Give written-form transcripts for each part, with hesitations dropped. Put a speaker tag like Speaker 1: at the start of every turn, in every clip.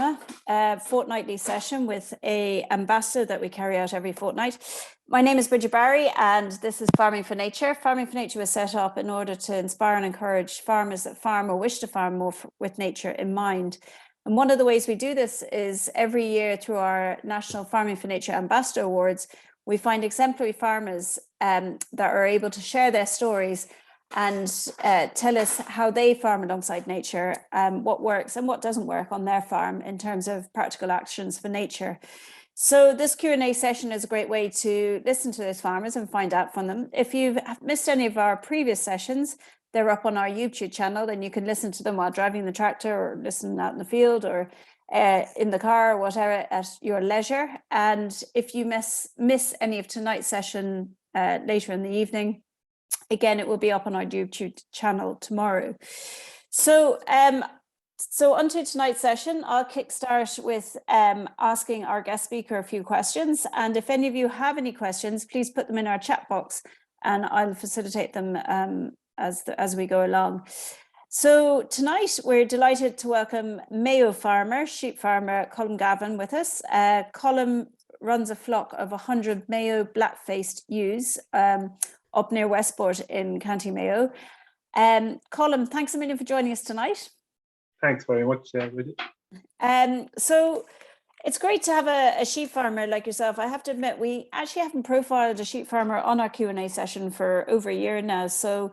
Speaker 1: Emma, a fortnightly session with an ambassador that we carry out every fortnight. My name is Bridget Barry, and this is Farming for Nature. Farming for Nature was set up in order to inspire and encourage farmers that farm or wish to farm more with nature in mind. And one of the ways we do this is every year through our National Farming for Nature Ambassador Awards, we find exemplary farmers that are able to share their stories and tell us how they farm alongside nature, what works and what doesn't work on their farm in terms of practical actions for nature. So this Q&A session is a great way to listen to those farmers and find out from them. If you've missed any of our previous sessions, they're up on our YouTube channel, and you can listen to them while driving the tractor or listening out in the field or in the car or whatever at your leisure. And if you miss any of tonight's session later in the evening, again, it will be up on our YouTube channel tomorrow. So onto tonight's session, I'll kickstart with asking our guest speaker a few questions. And if any of you have any questions, please put them in our chat box and I'll facilitate them as we go along. So tonight, we're delighted to welcome Mayo farmer, sheep farmer, Colm Gavin with us. Colm runs a flock of 100 Mayo black-faced ewes up near Westport in County Mayo. Colm, thanks a million for joining us tonight.
Speaker 2: Thanks very much, Bridget.
Speaker 1: So it's great to have a sheep farmer like yourself. I have to admit, we actually haven't profiled a sheep farmer on our Q&A session for over a year now. So,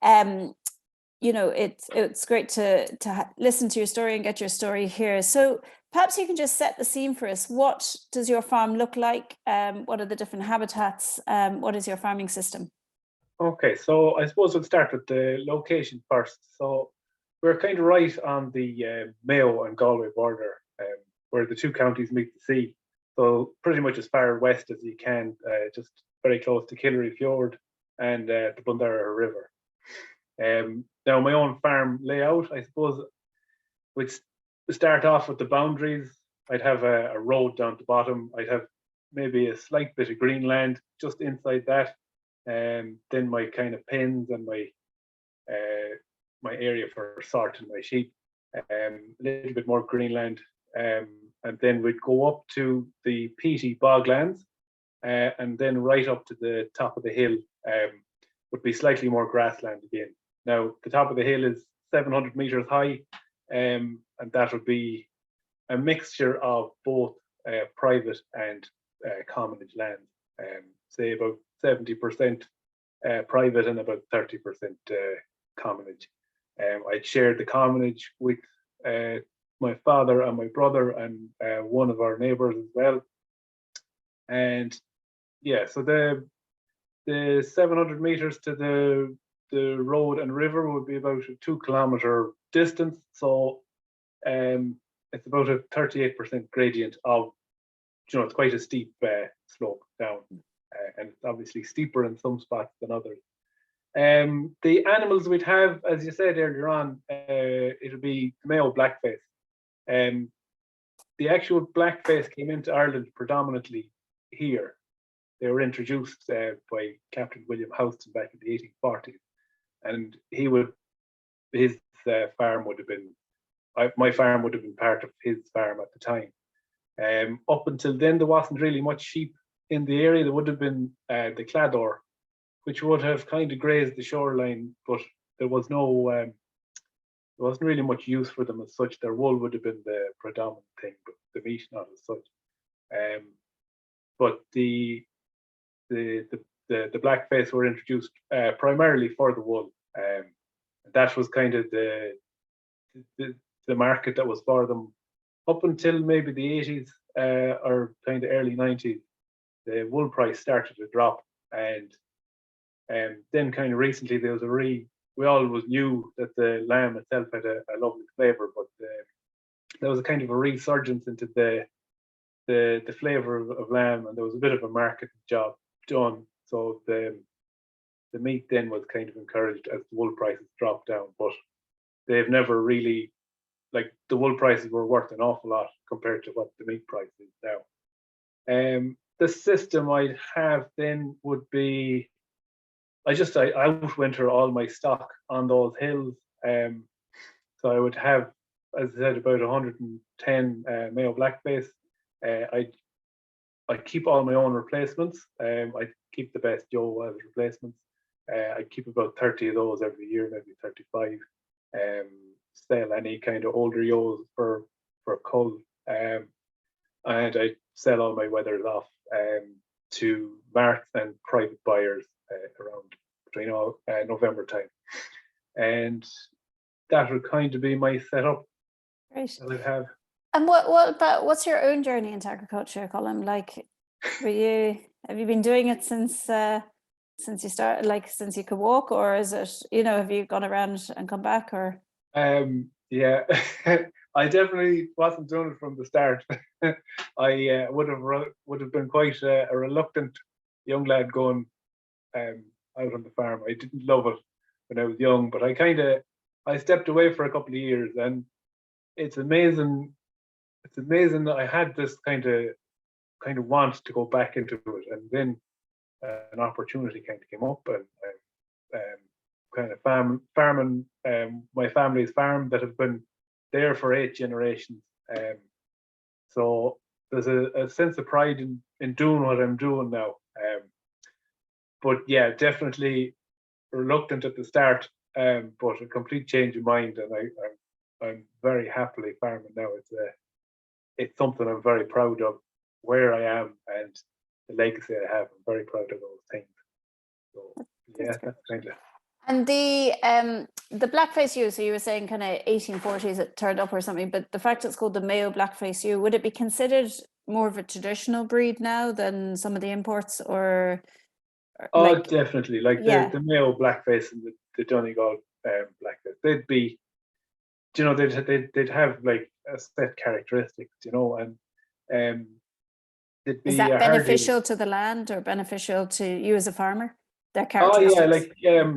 Speaker 1: you know, it's great to listen to your story and get your story here. So perhaps you can just set the scene for us. What does your farm look like? What are the different habitats? What is your farming system?
Speaker 2: Okay, so I suppose we'll start with the location first. So we're kind of right on the Mayo and Galway border, where the two counties meet the sea. So pretty much as far west as you can, just very close to Killery Fjord and the Bundarra River. Now my own farm layout, I suppose, we'd start off with the boundaries. I'd have a road down the bottom. I'd have maybe a slight bit of green land just inside that. Then my kind of pens and my area for sorting my sheep, a little bit more greenland, and then we'd go up to the peaty boglands, and then right up to the top of the hill would be slightly more grassland again. Now the top of the hill is 700 meters high, and that would be a mixture of both private and commonage land, say about 70% private and about 30% commonage. I'd shared the commonage with my father and my brother and one of our neighbours as well. And yeah, so the 700 meters to the road and river would be about a 2 kilometer distance. So it's about a 38% gradient of, you know, it's quite a steep slope down. And it's obviously steeper in some spots than others. The animals we'd have, as you said earlier on, it'll be Mayo blackface. The actual blackface came into Ireland predominantly here. They were introduced by Captain William Houston back in the 1840s, and his farm would have been, my farm would have been part of his farm at the time. Up until then, there wasn't really much sheep in the area. There would have been the Clador, which would have kind of grazed the shoreline, but there was no, there wasn't really much use for them as such. Their wool would have been the predominant thing, but the meat not as such. But the blackface were introduced primarily for the wool. That was kind of the market that was for them up until maybe the 80s or kind of early 90s. The wool price started to drop, and then kind of recently there was we always knew that the lamb itself had a lovely flavour, but there was a kind of a resurgence into the flavour of lamb, and there was a bit of a marketing job done. So the meat then was kind of encouraged as the wool prices dropped down, but they've never really, like, the wool prices were worth an awful lot compared to what the meat price is now. The system I'd have then would be, I outwinter all my stock on those hills. So I would have as I said, about 110 Mayo blackface. I keep all my own replacements. I keep the best Joe as replacements. I keep about 30 of those every year, maybe 35. Sell any kind of older Yos for cull. And I sell all my wethers off to marts and private buyers around between November time. And that would kind of be my setup.
Speaker 1: Great.
Speaker 2: That I'd have.
Speaker 1: And what's your own journey into agriculture, Colm? Like, have you been doing it since you started, like since you could walk, or is it, have you gone around and come back, or?
Speaker 2: Yeah, I definitely wasn't doing it from the start. I would have been quite a reluctant young lad going out on the farm. I didn't love it when I was young, but I stepped away for a couple of years, and it's amazing. It's amazing that I had this kind of want to go back into it, and then an opportunity kind of came up, and kind of farming my family's farm that have been there for 8 generations. So there's a sense of pride in doing what I'm doing now. But yeah, definitely reluctant at the start, but a complete change of mind, and I'm very happily farming now. It's something I'm very proud of, where I am and the legacy I have. I'm very proud of those things. So yeah, that's kind of.
Speaker 1: And the blackface ewe, so you were saying kind of 1840s it turned up or something, but the fact it's called the Mayo blackface ewe, would it be considered more of a traditional breed now than some of the imports, or?
Speaker 2: Oh, definitely. Like the Mayo blackface and the Donegal blackface, they'd be, they'd have like a set characteristics, and they'd be.
Speaker 1: Is that beneficial to the land or beneficial to you as a farmer? Their characteristics.
Speaker 2: Oh yeah,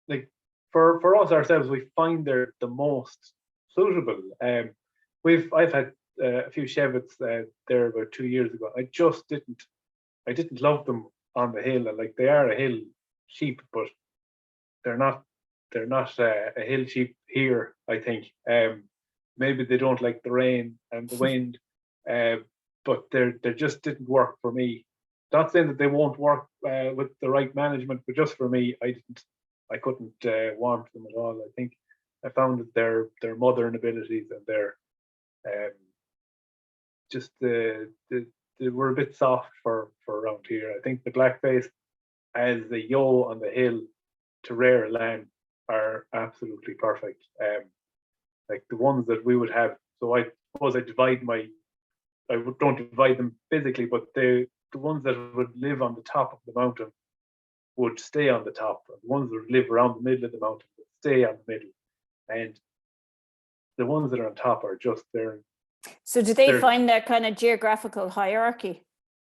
Speaker 2: like for us ourselves, we find they're the most suitable. I've had a few Chevets there about 2 years ago. I didn't love them on the hill, and like they are a hill sheep, but they're not a hill sheep here, I think. Maybe they don't like the rain and the wind, but they just didn't work for me. Not saying that they won't work with the right management, but just for me, I couldn't warm them at all. I think I found that their mothering abilities and their just they were a bit soft for around here. I think the blackface as the yo on the hill to rear lamb are absolutely perfect. Like the ones that we would have. So I suppose don't divide them physically, but the ones that would live on the top of the mountain would stay on the top. And the ones that would live around the middle of the mountain would stay on the middle. And the ones that are on top are just there.
Speaker 1: So do they find their kind of geographical hierarchy?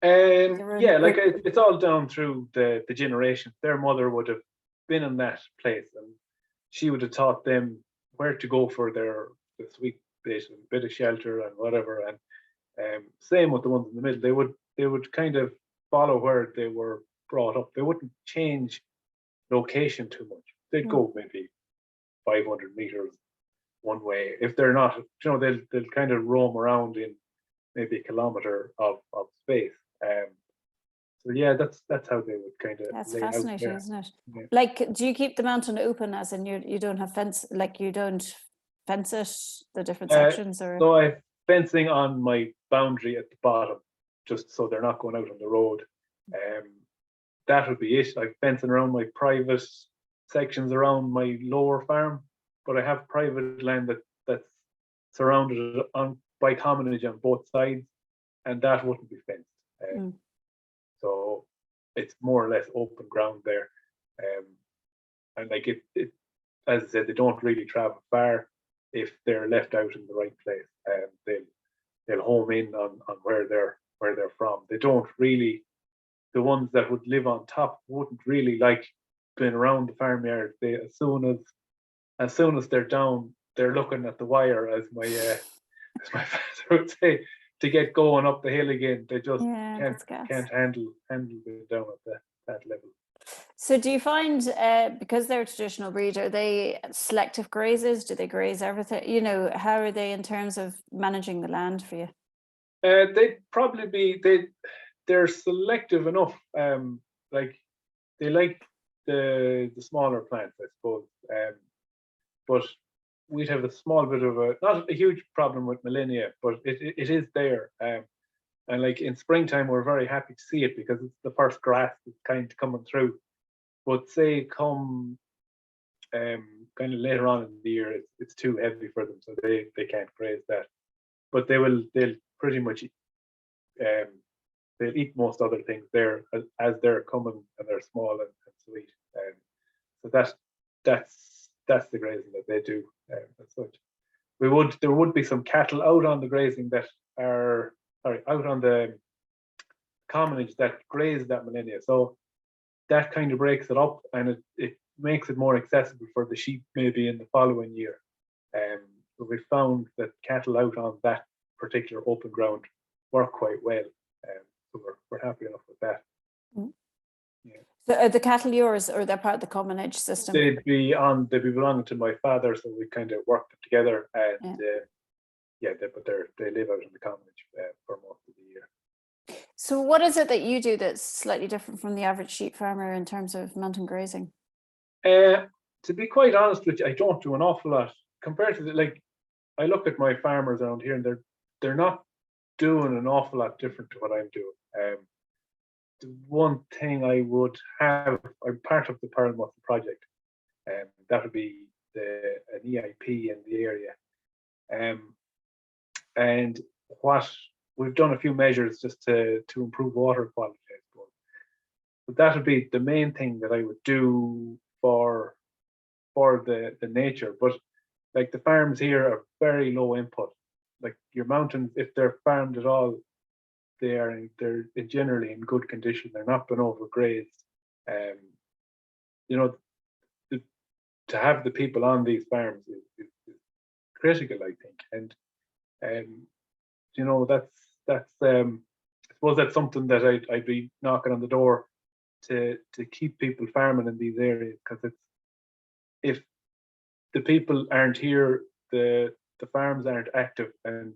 Speaker 2: Yeah, like it's all down through the generation. Their mother would have been in that place, and she would have taught them where to go for the sweet bit of shelter and whatever. And same with the ones in the middle. They would kind of follow where they were brought up. They wouldn't change location too much. They'd go maybe 500 meters one way. If they're not, they'll kind of roam around in maybe a kilometer of space. So yeah, that's how they would kind of.
Speaker 1: That's fascinating, isn't it? Yeah. Like, do you keep the mountain open, as in you don't have fence, like you don't fence it, the different sections, or?
Speaker 2: So I have fencing on my boundary at the bottom, just so they're not going out on the road. That would be it. Like fencing around my private sections around my lower farm, but I have private land that's surrounded by commonage on both sides, and that wouldn't be fenced. So it's more or less open ground there. And like it, as I said, they don't really travel far if they're left out in the right place. They'll home in on where they're from. They don't really. The ones that would live on top wouldn't really like being around the farmyard. They as soon as they're down, they're looking at the wire, as my father would say, to get going up the hill again. They just can't handle it down at that level.
Speaker 1: So do you find, because they're a traditional breed, are they selective grazers? Do they graze everything? You know, how are they in terms of managing the land for you?
Speaker 2: They'd probably be they're selective enough. Like they like the smaller plants, I suppose. But we'd have a small bit of a not a huge problem with Millennia, but it is there. And like in springtime, we're very happy to see it because it's the first grass that's kind of coming through. But say come kind of later on in the year, it's too heavy for them, so they can't graze that. But they'll pretty much um, they'll eat most other things there as they're coming and they're small and sweet. So that's the grazing that they do as such. There would be some cattle out on the grazing that are out on the commonage that graze that Millennia. So that kind of breaks it up and it makes it more accessible for the sheep maybe in the following year. But we found that cattle out on that particular open ground work quite well. So we're happy enough with that.
Speaker 1: Mm.
Speaker 2: Yeah.
Speaker 1: So are the cattle yours, or they're part of the commonage system?
Speaker 2: They'd be belonging to my father, so we kind of worked them together, and but they live out in the commonage for most of the year.
Speaker 1: So what is it that you do that's slightly different from the average sheep farmer in terms of mountain grazing?
Speaker 2: To be quite honest with you, I don't do an awful lot compared to I look at my farmers around here, and they're not doing an awful lot different to what I'm doing. The one thing I would have, I'm part of the Pearl Mussel project, that would be an EIP in the area. And what we've done a few measures just to improve water quality, I suppose. But that would be the main thing that I would do for the nature. But like the farms here are very low input. Like your mountains, if they're farmed at all, they're generally in good condition. They're not been overgrazed. You know, to have the people on these farms is critical, I think. And you know, that's I suppose that's something that I'd be knocking on the door to keep people farming in these areas, because it's if the people aren't here, the farms aren't active, and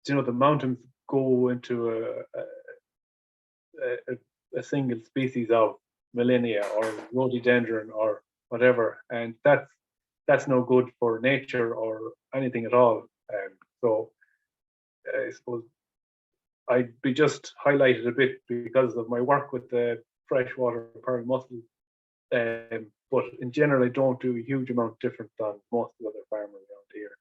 Speaker 2: you know the mountains go into a single species of Millennia or rhododendron or whatever, and that's no good for nature or anything at all. So I suppose I'd be just highlighted a bit because of my work with the freshwater pearl mussel. But in general, I don't do a huge amount different than most of the other farmers around here.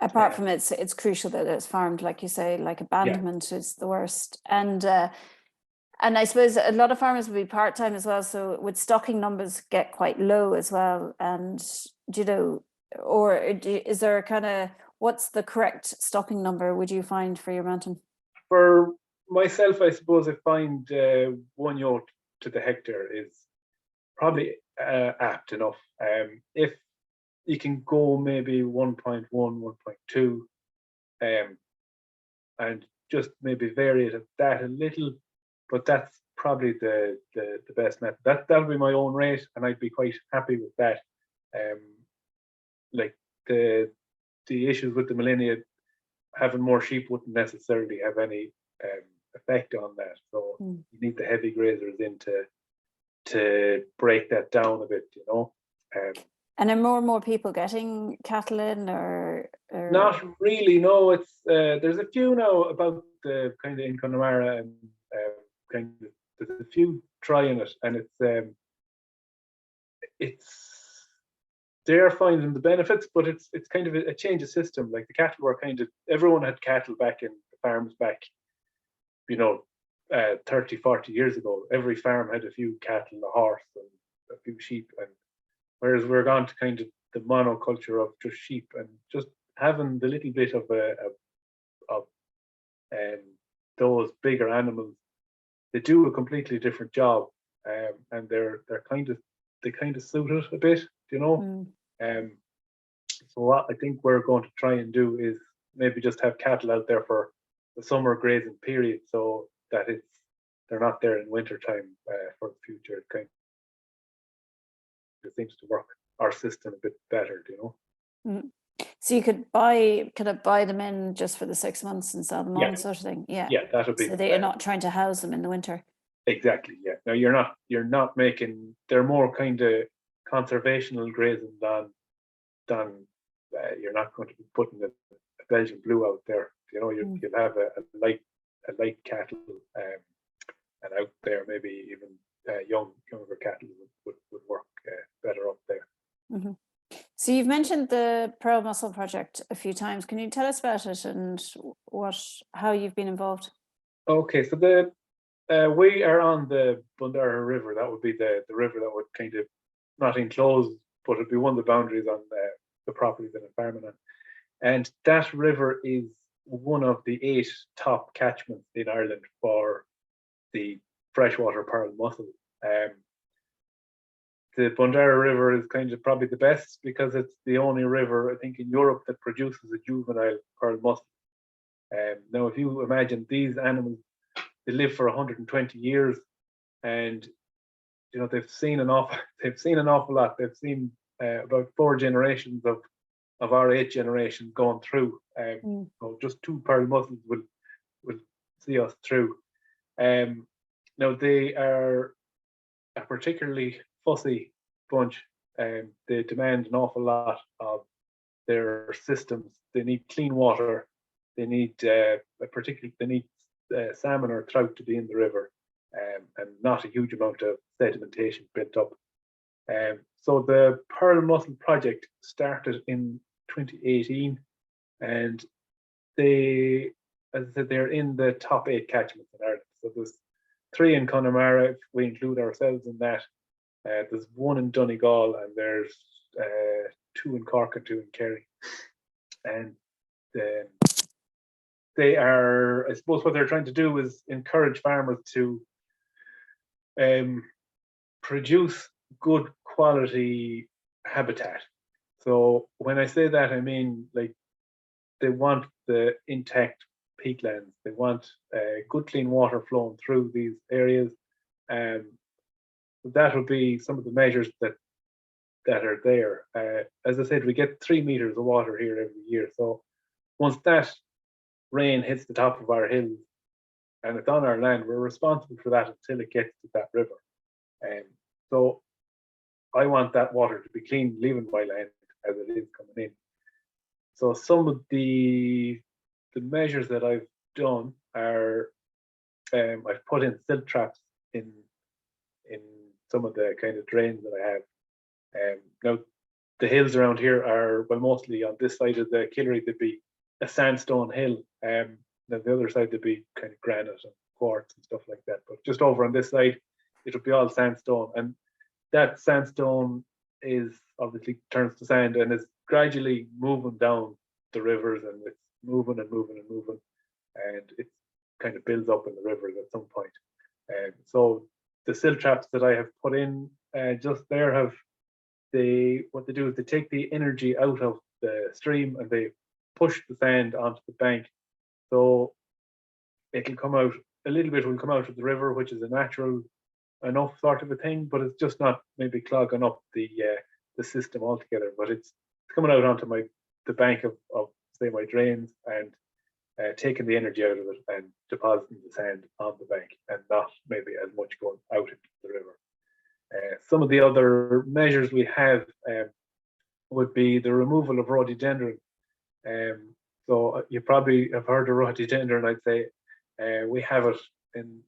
Speaker 1: Apart from it's crucial that it's farmed, like you say, like abandonment is the worst. And I suppose a lot of farmers will be part-time as well. So would stocking numbers get quite low as well? And you know, or is there a kind of, what's the correct stocking number would you find for your mountain?
Speaker 2: For myself, I suppose I find 1 yoke to the hectare is probably apt enough. If you can go maybe 1.1, 1.2, and just maybe vary it at that a little, but that's probably the best method. That'll be my own rate, and I'd be quite happy with that. Like the issues with the Millennia, having more sheep wouldn't necessarily have any effect on that. So you need the heavy grazers in to break that down a bit, you know.
Speaker 1: And are more and more people getting cattle in, or
Speaker 2: not really? No, it's there's a few now about the kind of in Connemara, and kind of there's a few trying it, and it's they're finding the benefits, but it's kind of a change of system. Like the cattle were kind of, everyone had cattle back in the farms back, you know, 30, 40 years ago. Every farm had a few cattle, a horse, and a few sheep, and whereas we're gone to kind of the monoculture of just sheep, and just having the little bit of those bigger animals, they do a completely different job, and they kind of suit it a bit, you know. So what I think we're going to try and do is maybe just have cattle out there for the summer grazing period, so that they're not there in winter time for the future. It kind it seems to work our system a bit better,
Speaker 1: Mm. So you could buy them in just for the 6 months and sell them
Speaker 2: Yeah.
Speaker 1: on, sort of thing. Yeah.
Speaker 2: Yeah, that would be
Speaker 1: So
Speaker 2: the
Speaker 1: that you're
Speaker 2: plan.
Speaker 1: not trying to house them in the winter.
Speaker 2: Exactly. Yeah. Now you're not making. They're more kind of conservational grazing than you're not going to be putting a Belgian blue out there. You'll have a light cattle, and out there maybe even younger cattle would work better up there.
Speaker 1: Mm-hmm. So you've mentioned the Pearl Mussel project a few times. Can you tell us about it and how you've been involved?
Speaker 2: Okay, so we are on the Bundara River. That would be the river that would kind of not enclose, but it'd be one of the boundaries on the property that I'm farming on. And that river is one of the 8 top catchments in Ireland for the freshwater pearl mussel. The Bundara River is kind of probably the best because it's the only river, I think, in Europe that produces a juvenile pearl mussel. Now, if you imagine these animals, they live for 120 years, and they've seen an awful lot. They've seen about 4 generations of our 8 generations going through. So just 2 pearl mussels will see us through. Now they are a particularly fussy bunch. They demand an awful lot of their systems. They need clean water. They need salmon or trout to be in the river, and not a huge amount of sedimentation built up. So the Pearl Mussel project started in 2018, and they, as I said, they're in the top 8 catchments in Ireland. So there's 3 in Connemara, if we include ourselves in that. There's 1 in Donegal, and there's 2 in Cork and 2 in Kerry. And they are, I suppose, what they're trying to do is encourage farmers to produce good quality habitat. So when I say that, I mean like they want the intact peatlands. They want good clean water flowing through these areas. That would be some of the measures that are there. As I said, we get 3 meters of water here every year. So once that rain hits the top of our hills and it's on our land, we're responsible for that until it gets to that river. So I want that water to be clean leaving my land as it is coming in. So some of the measures that I've done are I've put in silt traps in some of the kind of drains that I have. Now the hills around here are, well, mostly on this side of the Killery, there'd be a sandstone hill. Then the other side there'd be kind of granite and quartz and stuff like that. But just over on this side, it'll be all sandstone, and that sandstone is obviously turns to sand and is gradually moving down the rivers, and it's moving and moving and moving, and it kind of builds up in the rivers at some point. So the silt traps that I have put in just there have what they do is they take the energy out of the stream and they push the sand onto the bank. So it'll come out, a little bit will come out of the river, which is a natural enough sort of a thing, but it's just not maybe clogging up the system altogether. But it's coming out onto the bank of say my drains, and taking the energy out of it and depositing the sand on the bank, and not maybe as much going out into the river. Some of the other measures we have would be the removal of rhododendron. So you probably have heard of rhododendron. I'd say we have it in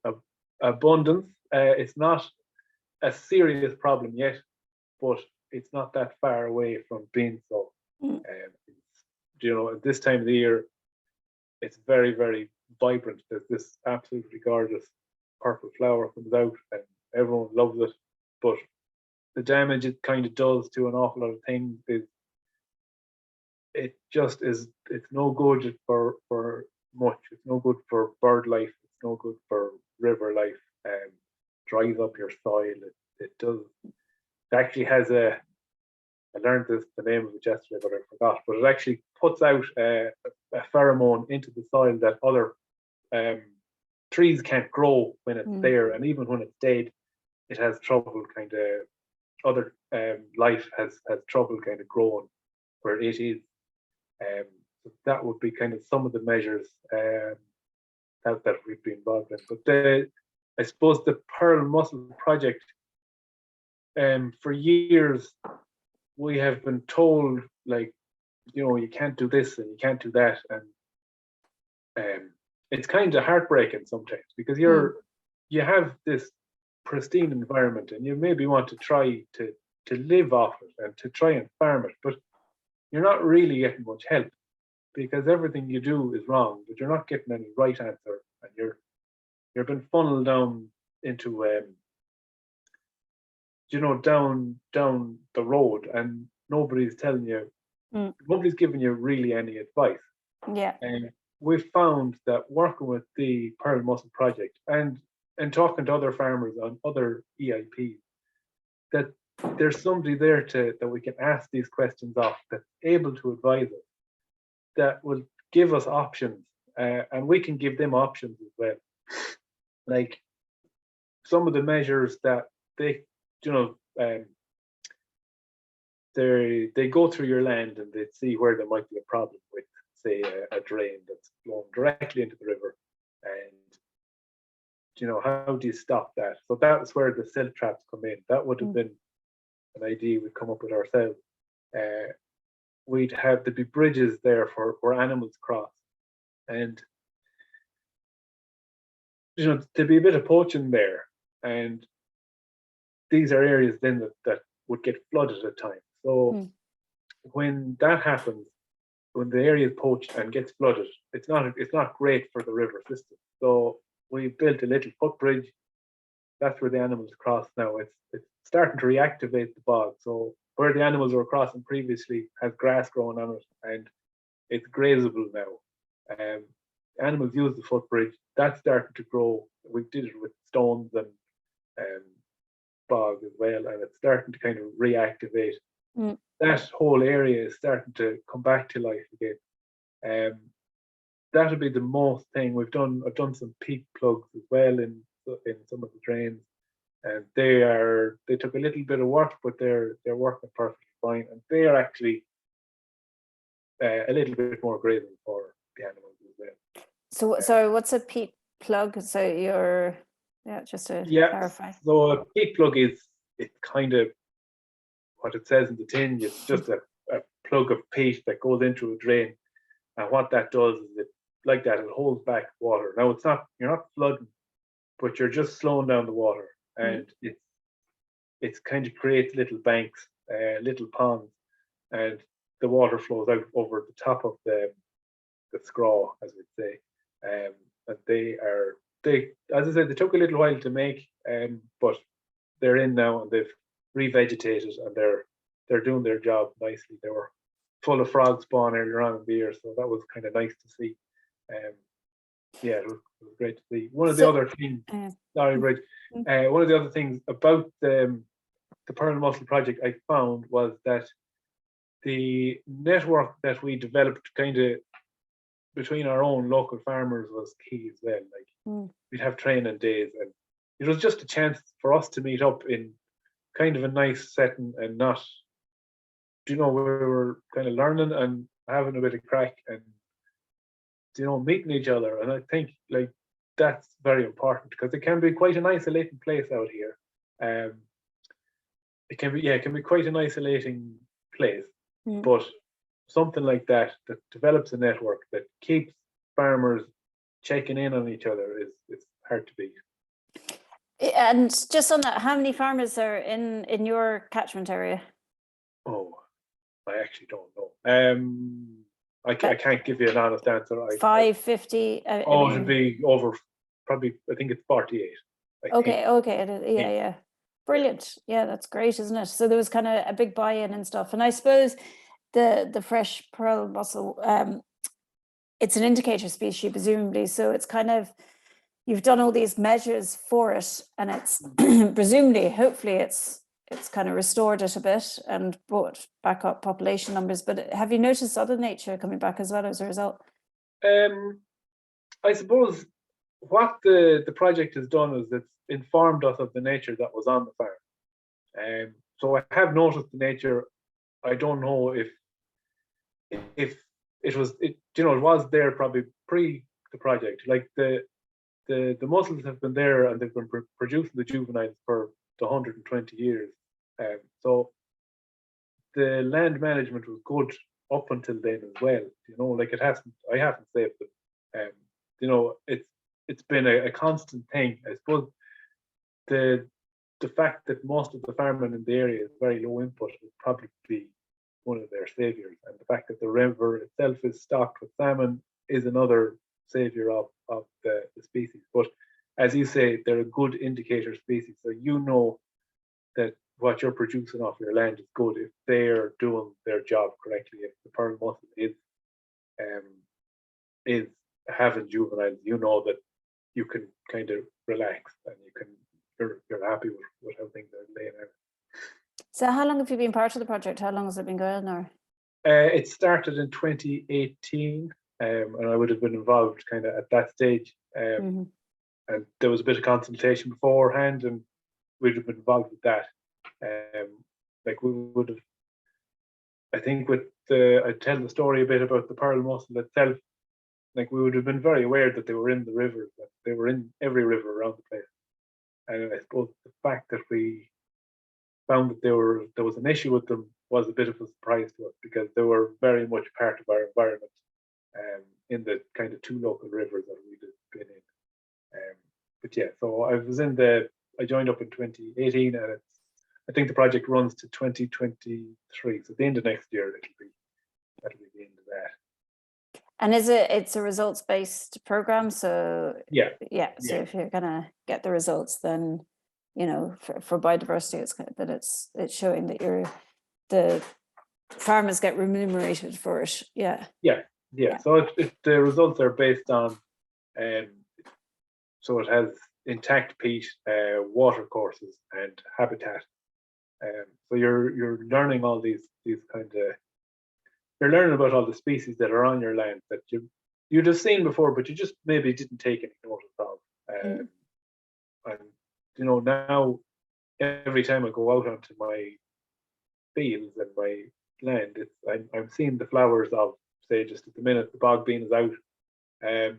Speaker 2: abundance. It's not a serious problem yet, but it's not that far away from being so. At this time of the year, it's very, very vibrant. There's this absolutely gorgeous purple flower comes out, and everyone loves it. But the damage it kind of does to an awful lot of things is it's no good for much. It's no good for bird life. It's no good for river life. Dries up your soil. It does. It actually has I learned the name of it yesterday, but I forgot. But it actually puts out a pheromone into the soil that other trees can't grow when it's there, and even when it's dead, it has trouble kind of other life has trouble kind of growing where it is. So that would be kind of some of the measures that we've been involved in. But I suppose the Pearl Mussel project, for years, we have been told, like, you can't do this and you can't do that. And it's kind of heartbreaking sometimes because you have this pristine environment and you maybe want to try to live off it and to try and farm it, but you're not really getting much help because everything you do is wrong, but you're not getting any right answer, and you're being funneled down into down the road, and nobody's telling you, nobody's giving you really any advice.
Speaker 1: Yeah.
Speaker 2: And we found that working with the Pearl Mussel project and talking to other farmers on other EIPs, that there's somebody there that we can ask these questions of, that's able to advise us, that will give us options, and we can give them options as well. Like some of the measures that they go through your land and they see where there might be a problem with, say, a drain that's flowing directly into the river, and how do you stop that? So that's where the silt traps come in. That would have been an idea we'd come up with ourselves. There'd be bridges there for where animals cross, and there'd be a bit of poaching there, and these are areas then that would get flooded at times. So when that happens, when the area is poached and gets flooded, it's not great for the river system. So we built a little footbridge. That's where the animals cross now. It's starting to reactivate the bog. So where the animals were crossing previously has grass growing on it, and it's grazable now. Animals use the footbridge. That's starting to grow. We did it with stones and bog as well, and it's starting to kind of reactivate. That whole area is starting to come back to life again. That would be the most thing we've done. I've done some peat plugs as well in some of the drains, and they took a little bit of work, but they're working perfectly fine, and they are actually a little bit more grazing for the animals as well.
Speaker 1: So what's a peat plug? So just to clarify.
Speaker 2: So a peat plug it's kind of what it says in the tin. It's just a plug of peat that goes into a drain, and what that does is it holds back water. Now you're not flooding, but you're just slowing down the water, and it's kind of creates little banks, little ponds, and the water flows out over the top of the scraw, as we'd say. And as I said, they took a little while to make, but they're in now, and they've revegetated, and they're doing their job nicely. They were full of frog spawn earlier on in the year, so that was kind of nice to see. It was great to see. One of the other things, sorry, Bridge. One of the other things about the Pearl Mussel project I found was that the network that we developed kind of between our own local farmers was key as well. Like we'd have training days, and it was just a chance for us to meet up in kind of a nice setting, and not, we were kind of learning and having a bit of crack, and meeting each other. And I think like that's very important, because it can be quite an isolating place out here. It can be quite an isolating place, but something like that develops a network that keeps farmers checking in on each other is hard to beat.
Speaker 1: And just on that, how many farmers are in your catchment area?
Speaker 2: Oh, I actually don't know. I can't give you an honest answer.
Speaker 1: 550.
Speaker 2: It'd be over, probably. I think it's 48.
Speaker 1: Okay. Yeah. Brilliant. Yeah, that's great, isn't it? So there was kind of a big buy-in and stuff. And I suppose the fresh pearl mussel, it's an indicator species, presumably. So it's kind of, you've done all these measures for it, and it's presumably, hopefully, it's kind of restored it a bit and brought back up population numbers. But have you noticed other nature coming back as well as a result?
Speaker 2: I suppose what the project has done is it's informed us of the nature that was on the farm. so I have noticed the nature. I don't know if it was it was there probably pre the project. Like the mussels have been there and they've been producing the juveniles for the 120 years. So the land management was good up until then as well. Like I haven't saved them. It's been a constant thing. I suppose the fact that most of the farming in the area is very low input would probably be one of their saviors, and the fact that the river itself is stocked with salmon is another savior of the species. But as you say, they're a good indicator species, so that what you're producing off your land is good if they're doing their job correctly. If the pearl mussel is having juveniles, that you can kind of relax and you're happy with how things are laying out.
Speaker 1: So how long have you been part of the project? How long has it been going now?
Speaker 2: It started in 2018, and I would have been involved kind of at that stage. And there was a bit of consultation beforehand, and we'd have been involved with that. Like we would have, I think I tell the story a bit about the pearl mussel itself. Like we would have been very aware that they were in the rivers, that they were in every river around the place. And I suppose the fact that we found that there was an issue with them was a bit of a surprise to us, because they were very much part of our environment, in the kind of two local rivers that we'd been in. But yeah, so I joined up in 2018, and I think the project runs to 2023. So at the end of next year, that'll be the end of that.
Speaker 1: And it's a results-based program, so
Speaker 2: yeah.
Speaker 1: So if you're gonna get the results, then for biodiversity, it's showing that the farmers get remunerated for it. Yeah.
Speaker 2: So the results are based on, so it has intact peat, water courses, and habitat. So you're learning all these kind of. You're learning about all the species that are on your land that you'd have seen before, but you just maybe didn't take any notice of. And now every time I go out onto my fields and my land, I'm seeing the flowers of, say, just at the minute the bog bean is out, and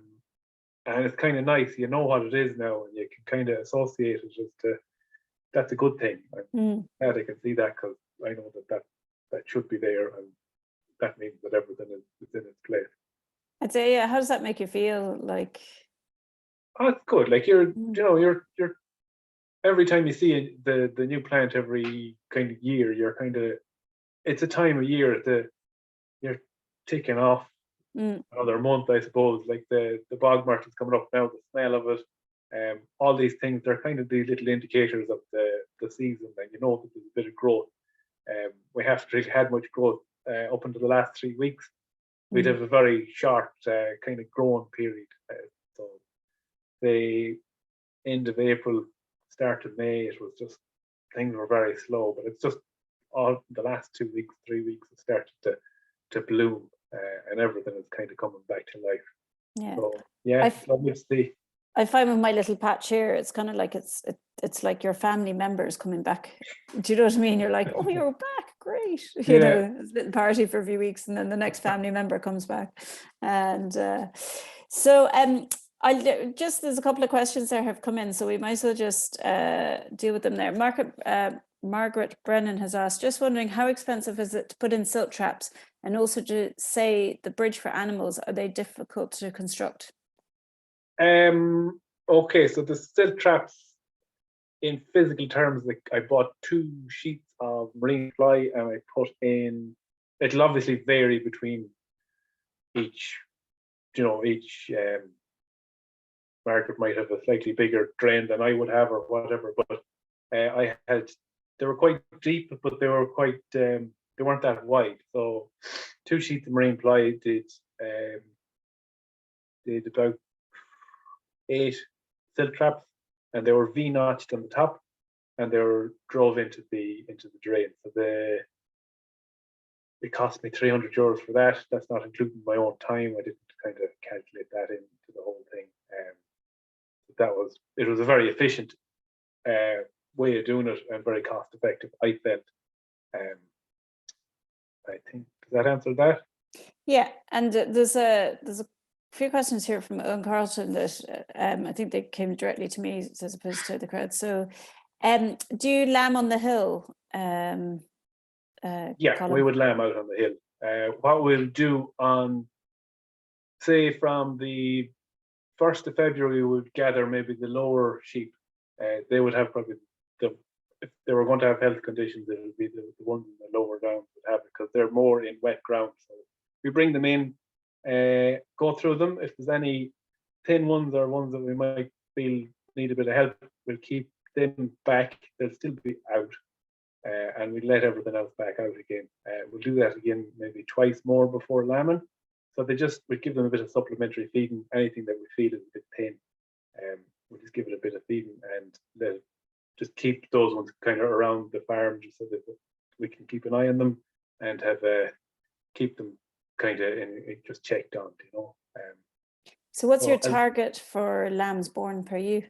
Speaker 2: it's kind of nice. You know what it is now, and you can kind of associate it as to that's a good thing. I'm glad I can see that, because I know that should be there, and that means that everything is in its place.
Speaker 1: I'd say, how does that make you feel? Like,
Speaker 2: oh, it's good. Like you're every time you see the new plant every kind of year, it's a time of year you're ticking off another month, I suppose. Like the bog myrtle is coming up now, the smell of it, all these things, they're kind of the little indicators of the season, and that there's a bit of growth. We haven't really had much growth up until the last 3 weeks. We'd have a very short kind of growing period. So the end of April, start of May, it was just, things were very slow, but it's just all the last 2 weeks, 3 weeks, it started to bloom, and everything is kind of coming back to life.
Speaker 1: Yeah.
Speaker 2: So yeah,
Speaker 1: I find with my little patch here, it's kind of like it's like your family members coming back. Do you know what I mean? You're like, oh, you're back, great. It's a little party for a few weeks, and then the next family member comes back. And so there's a couple of questions there have come in, so we might as well just deal with them there. Margaret Brennan has asked, just wondering, how expensive is it to put in silt traps, and also to say the bridge for animals, are they difficult to construct?
Speaker 2: Okay, so the silt traps, in physical terms, like I bought 2 sheets of marine ply, and I put in, it'll obviously vary between each Margaret might have a slightly bigger drain than I would have, or whatever, but they were quite deep, but they were quite, they weren't that wide. So 2 sheets of marine ply did about 8 silt traps, and they were V-notched on the top, and they were drove into the drain. So it cost me €300 for that. That's not including my own time. I didn't kind of calculate that into the whole thing. It was a very efficient way of doing it and very cost effective, I felt. I think, does that answer that?
Speaker 1: Yeah, and there's a few questions here from Owen Carlton that I think they came directly to me as opposed to the crowd. So, do you lamb on the hill?
Speaker 2: Yeah,
Speaker 1: Colm?
Speaker 2: we would lamb out on the hill. What we'll do on, say, from the 1st of February, we would gather maybe the lower sheep. They would have probably if they were going to have health conditions, it would be the ones in the lower down would have it, because they're more in wet ground. So we bring them in, go through them. If there's any thin ones or ones that we might feel need a bit of help, we'll keep them back. They'll still be out, and we let everything else back out again. We'll do that again maybe twice more before lambing. So we give them a bit of supplementary feeding. Anything that we feel is a bit thin, we'll just give it a bit of feeding and just keep those ones kind of around the farm, just so that we can keep an eye on them and have keep them kind of just checked on, you know.
Speaker 1: So what's your target for lambs born per ewe?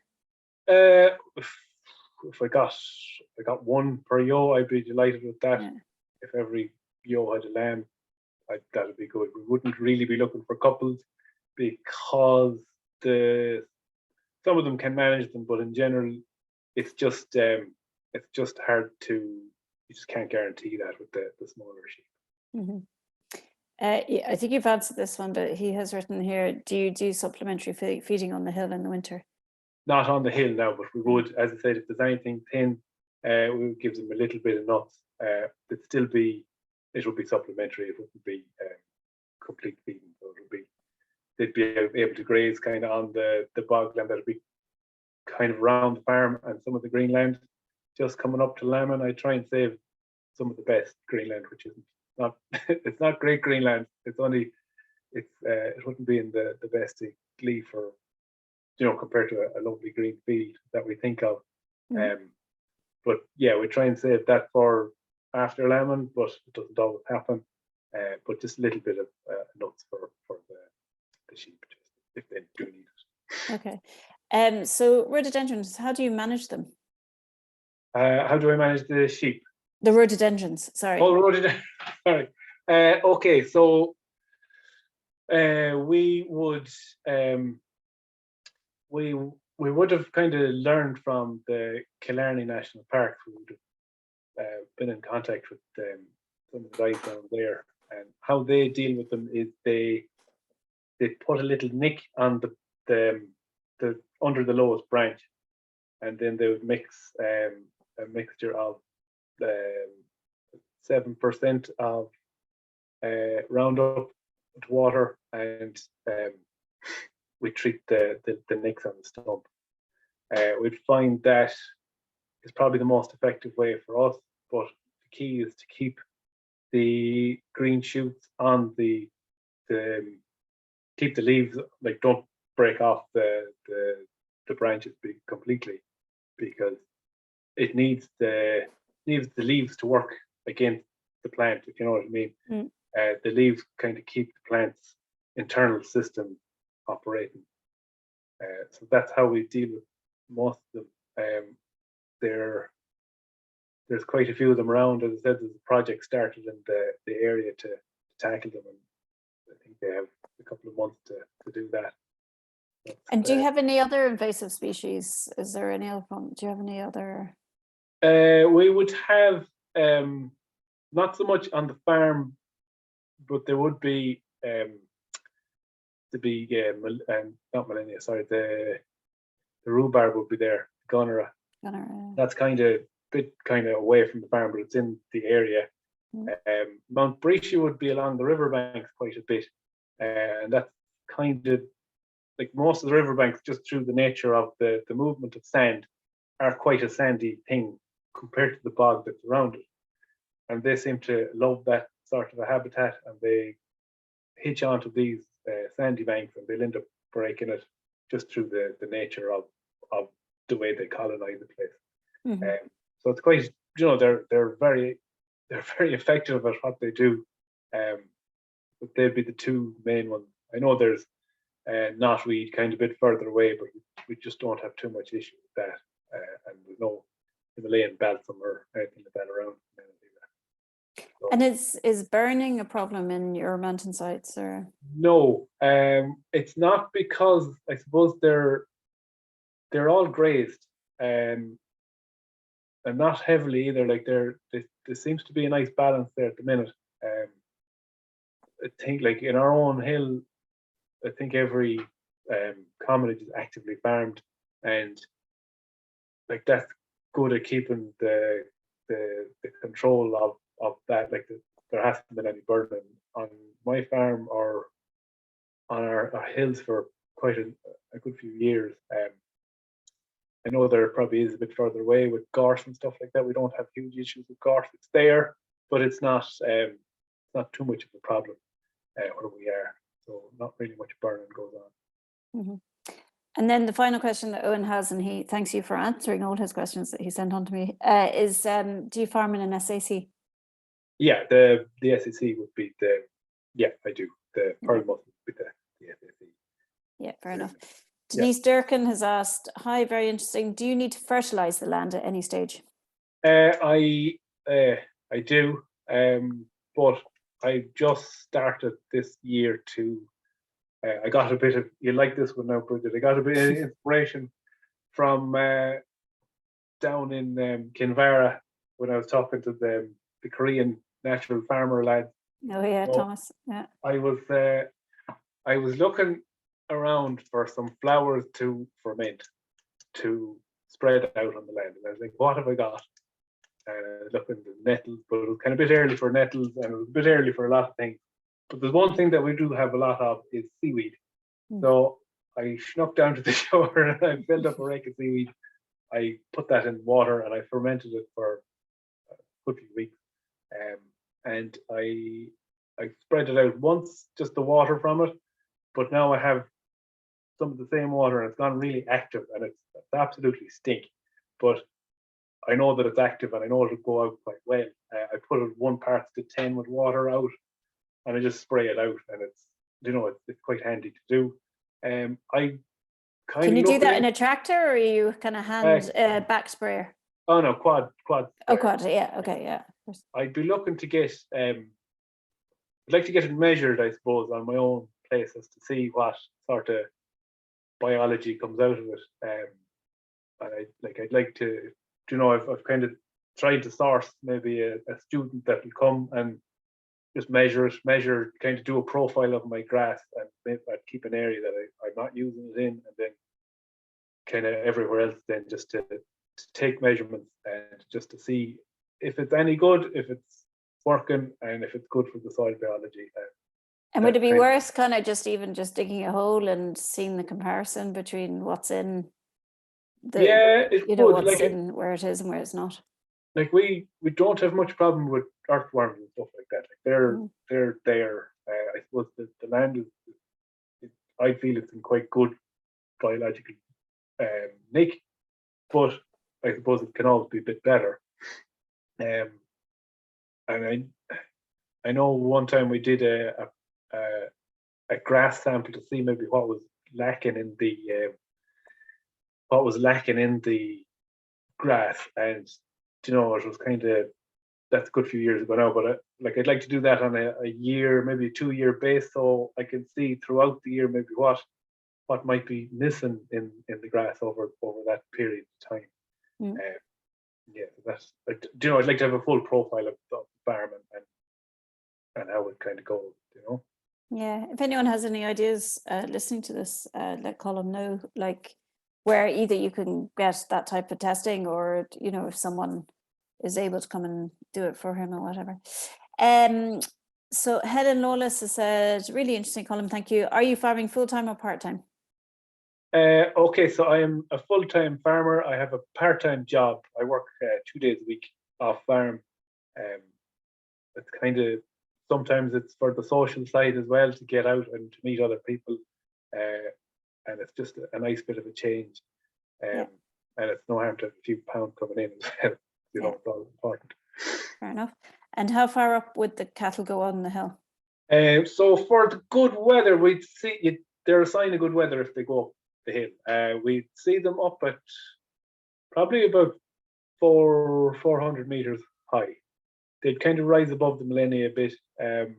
Speaker 2: If I got one per ewe, I'd be delighted with that. Yeah. If every ewe had a lamb, that'd be good. We wouldn't really be looking for couples, because some of them can manage them, but in general, it's just hard to. You just can't guarantee that with the smaller sheep.
Speaker 1: Mm-hmm. Yeah, I think you've answered this one, but he has written here: do you do supplementary feeding on the hill in the winter?
Speaker 2: Not on the hill now, but we would. As I said, if there's anything thin, we would give them a little bit of nuts. It would be supplementary. It wouldn't be complete feeding. So they'd be able to graze kind of on the bogland that'd be kind of around the farm, and some of the greenland just coming up to lambing. I try and save some of the best greenland, which isn't not it's not great greenland. It wouldn't be in the best glee for, you know, compared to a lovely green field that we think of. But yeah, we try and save that for after lambing, but it doesn't always happen. But just a little bit of nuts for the sheep, just if they do need it.
Speaker 1: Okay. So rhododendrons, how do you manage them?
Speaker 2: How do I manage the sheep?
Speaker 1: The rhododendrons, sorry.
Speaker 2: Oh, rhododendrons. Sorry. Okay, so we would have kind of learned from the Killarney National Park. We would have been in contact with some of the guys down there, and how they deal with them is they put a little nick on the under the lowest branch, and then they would mix a mixture of 7% of Roundup with water, and we treat the nicks on the stump. We'd find that is probably the most effective way for us, but the key is to keep the green shoots on keep the leaves, like, don't break off the branches completely, because it needs the leaves to work against the plant, if you know what I mean. The leaves kind of keep the plant's internal system operating. So that's how we deal with most of them. There's quite a few of them around. As I said, there's a project started in the area to tackle them, and I think they have a couple of months to do that.
Speaker 1: And do you have any other invasive species? Is there any other problem? Do you have any other?
Speaker 2: We would have not so much on the farm, but there would be not millennia. Sorry, the rhubarb would be there. Gonorrhea. That's kind of away from the farm, but it's in the area. Mount Brescia would be along the riverbanks quite a bit, and that's kind of like most of the riverbanks, just through the nature of the movement of sand, are quite a sandy thing compared to the bog that's around it. And they seem to love that sort of a habitat, and they hitch onto these sandy banks, and they'll end up breaking it just through the nature of the way they colonize the place. So it's quite, you know, they're very effective at what they do. But they'd be the two main ones. I know there's knotweed kind of a bit further away, but we just don't have too much issue with that. And there's no Himalayan balsam or anything like that around. So,
Speaker 1: And is burning a problem in your mountainsides, or?
Speaker 2: no, it's not, because I suppose they're all grazed, and not heavily either. Like there seems to be a nice balance there at the minute. I think like in our own hill, I think every commonage is actively farmed, and like that's good at keeping the control of that. Like there hasn't been any burden on my farm or on our hills for quite a good few years. I know there probably is a bit further away with gorse and stuff like that. We don't have huge issues with gorse. It's there, but it's not too much of a problem where we are. So not really much burning goes on.
Speaker 1: Mm-hmm. And then the final question that Owen has, and he thanks you for answering all his questions that he sent on to me, is do you farm in an SAC?
Speaker 2: Yeah, the SAC would be I do. The Pearl Mussel would be the SAC.
Speaker 1: Yeah, fair enough. Denise Durkin has asked, hi, very interesting. Do you need to fertilize the land at any stage?
Speaker 2: I do, but I just started this year to. I got a bit of, you like this one now, Bridget. I got a bit of inspiration from down in Kinvara when I was talking to the Korean natural farmer lad.
Speaker 1: Oh yeah,
Speaker 2: so
Speaker 1: Thomas. Yeah.
Speaker 2: I was looking around for some flowers to ferment, to spread out on the land, and I was like, what have I got? Looking at nettles, but it was kind of a bit early for nettles, and it was a bit early for a lot of things. But there's one thing that we do have a lot of is seaweed. So I snuck down to the shower and I filled up a rake of seaweed. I put that in water and I fermented it for a good few weeks. And I spread it out once, just the water from it. But now I have some of the same water and it's gone really active, and it's absolutely stinky. But I know that it's active and I know it'll go out quite well. I put it 1 part to 10 with water out, and I just spray it out, and it's quite handy to do. I kind
Speaker 1: Can
Speaker 2: of
Speaker 1: you do that in a tractor, or are you kind of hand back sprayer?
Speaker 2: Oh no, quad.
Speaker 1: Oh, quad. Yeah. Okay. Yeah.
Speaker 2: I'd be looking to get. I'd like to get it measured, I suppose, on my own places to see what sort of biology comes out of it. And I'd like to. I've kind of tried to source maybe a student that will come and just measure, kind of do a profile of my grass, and I'd keep an area that I'm not using it in, and then kind of everywhere else then just to take measurements and just to see if it's any good, if it's working, and if it's good for the soil biology.
Speaker 1: And would it be worth kind of just digging a hole and seeing the comparison between what's in what's in where it is and where it's not?
Speaker 2: Like we don't have much problem with earthworms and stuff like that. Like they're there. I suppose the land is I feel it's in quite good biological nick, but I suppose it can always be a bit better. And I know one time we did a grass sample to see maybe what was lacking in the grass, and it was kind of, that's a good few years ago now, but I'd like to do that on a year, maybe a 2-year base, so I can see throughout the year maybe what might be missing in the grass over that period of time. That's I'd like to have a full profile of the farm and how it kind of goes.
Speaker 1: Yeah, if anyone has any ideas listening to this, let Colm know, like where either you can get that type of testing, or if someone is able to come and do it for him or whatever. So Helen Lawless has said, really interesting, Colm, thank you. Are you farming full-time or part-time?
Speaker 2: Okay, so I am a full-time farmer. I have a part-time job. I work 2 days a week off farm. It's kind of, sometimes it's for the social side as well, to get out and to meet other people, and it's just a nice bit of a change. And it's no harm to have a few pounds coming in as well. It's all important.
Speaker 1: Fair enough. And how far up would the cattle go on the hill?
Speaker 2: So for the good weather, we'd see they're a sign of good weather if they go up the hill. We'd see them up at probably about 400 meters high. They'd kind of rise above the millennia a bit, and